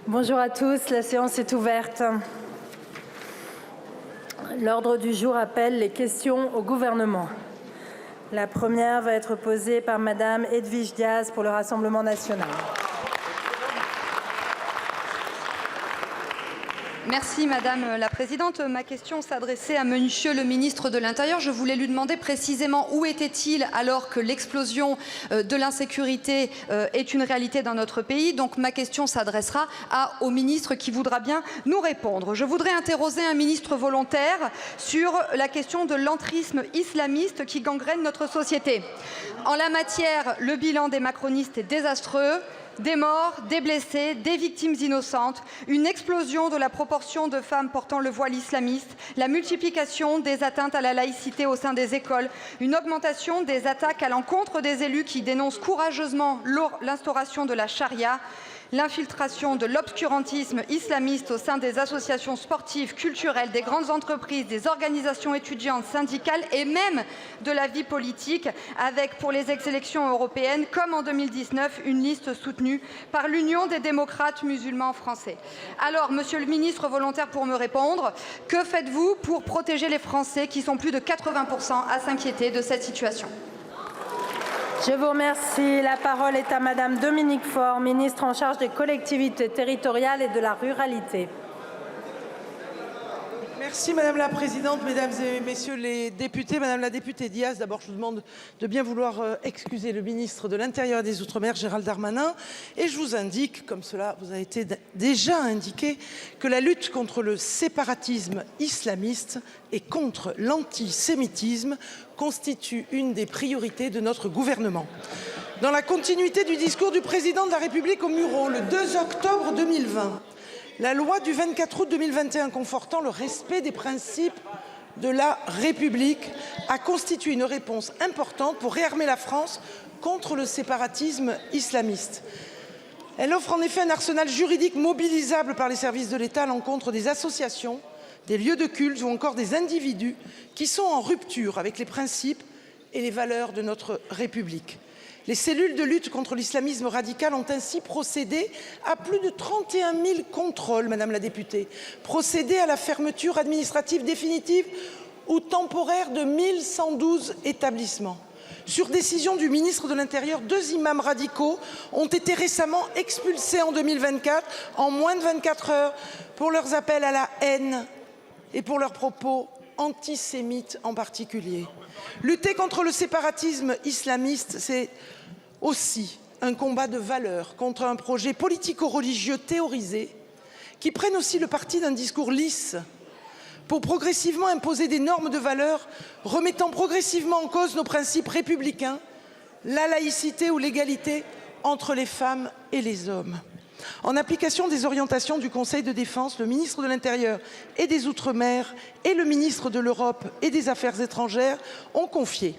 Bonjour à tous, la séance est ouverte. L'ordre du jour appelle les questions au gouvernement. La première va être posée par Madame Edwige Diaz pour le Rassemblement national. Merci Madame la Présidente. Ma question s'adressait à Monsieur le ministre de l'Intérieur. Je voulais lui demander précisément où était-il alors que l'explosion de l'insécurité est une réalité dans notre pays. Donc ma question s'adressera au ministre qui voudra bien nous répondre. Je voudrais interroger un ministre volontaire sur la question de l'entrisme islamiste qui gangrène notre société. En la matière, le bilan des macronistes est désastreux. Des morts, des blessés, des victimes innocentes, une explosion de la proportion de femmes portant le voile islamiste, la multiplication des atteintes à la laïcité au sein des écoles, une augmentation des attaques à l'encontre des élus qui dénoncent courageusement l'instauration de la charia, l'infiltration de l'obscurantisme islamiste au sein des associations sportives, culturelles, des grandes entreprises, des organisations étudiantes, syndicales et même de la vie politique, avec pour les élections européennes, comme en 2019, une liste soutenue par l'Union des démocrates musulmans français. Alors, Monsieur le ministre volontaire pour me répondre, que faites-vous pour protéger les Français qui sont plus de 80% à s'inquiéter de cette situation ? Je vous remercie. La parole est à Madame Dominique Faure, ministre en charge des collectivités territoriales et de la ruralité. Merci Madame la Présidente, Mesdames et Messieurs les députés. Madame la députée Diaz, d'abord je vous demande de bien vouloir excuser le ministre de l'Intérieur et des Outre-mer, Gérald Darmanin. Et je vous indique, comme cela vous a été déjà indiqué, que la lutte contre le séparatisme islamiste et contre l'antisémitisme constitue une des priorités de notre gouvernement. Dans la continuité du discours du président de la République aux Mureaux le 2 octobre 2020, la loi du 24 août 2021 confortant le respect des principes de la République a constitué une réponse importante pour réarmer la France contre le séparatisme islamiste. Elle offre en effet un arsenal juridique mobilisable par les services de l'État à l'encontre des associations, des lieux de culte ou encore des individus qui sont en rupture avec les principes et les valeurs de notre République. Les cellules de lutte contre l'islamisme radical ont ainsi procédé à plus de 31 000 contrôles, Madame la députée, procédé à la fermeture administrative définitive ou temporaire de 1112 établissements. Sur décision du ministre de l'Intérieur, 2 imams radicaux ont été récemment expulsés en 2024 en moins de 24 heures pour leurs appels à la haine et pour leurs propos antisémites en particulier. Lutter contre le séparatisme islamiste, c'est aussi un combat de valeurs contre un projet politico-religieux théorisé qui prenne aussi le parti d'un discours lisse pour progressivement imposer des normes de valeurs remettant progressivement en cause nos principes républicains, la laïcité ou l'égalité entre les femmes et les hommes. En application des orientations du Conseil de défense, le ministre de l'Intérieur et des Outre-mer et le ministre de l'Europe et des Affaires étrangères ont confié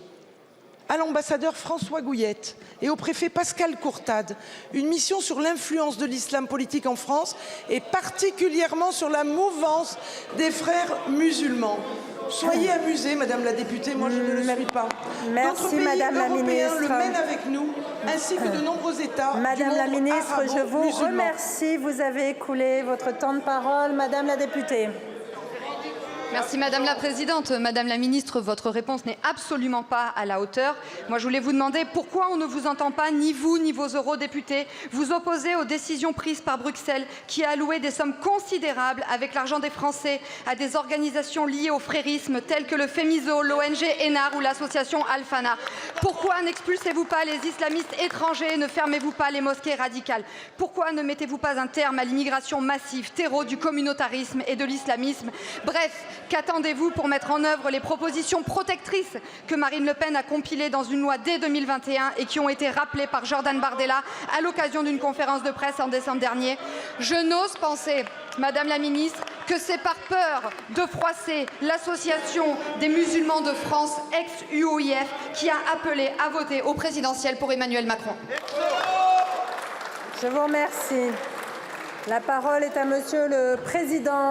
à l'ambassadeur François Gouillette et au préfet Pascal Courtade une mission sur l'influence de l'islam politique en France et particulièrement sur la mouvance des frères musulmans. Soyez amusée, Madame la députée, moi je ne le suis pas. Merci, D'autres pays Madame la européens ministre. le mènent avec nous, ainsi que de nombreux États Madame du la monde ministre, je vous arabo-musulman. remercie. Vous avez écoulé votre temps de parole. Madame la députée. Merci Madame la Présidente. Madame la Ministre, votre réponse n'est absolument pas à la hauteur. Moi, je voulais vous demander pourquoi on ne vous entend pas, ni vous, ni vos eurodéputés, vous opposer aux décisions prises par Bruxelles qui a alloué des sommes considérables avec l'argent des Français à des organisations liées au frérisme telles que le FEMISO, l'ONG ENAR ou l'association Al-Fana. Pourquoi n'expulsez-vous pas les islamistes étrangers, ne fermez-vous pas les mosquées radicales? Pourquoi ne mettez-vous pas un terme à l'immigration massive, terreau du communautarisme et de l'islamisme? Bref, qu'attendez-vous pour mettre en œuvre les propositions protectrices que Marine Le Pen a compilées dans une loi dès 2021 et qui ont été rappelées par Jordan Bardella à l'occasion d'une conférence de presse en décembre dernier? Je n'ose penser, Madame la Ministre, que c'est par peur de froisser l'Association des musulmans de France, ex-UOIF, qui a appelé à voter au présidentiel pour Emmanuel Macron. Je vous remercie. La parole est à Monsieur le Président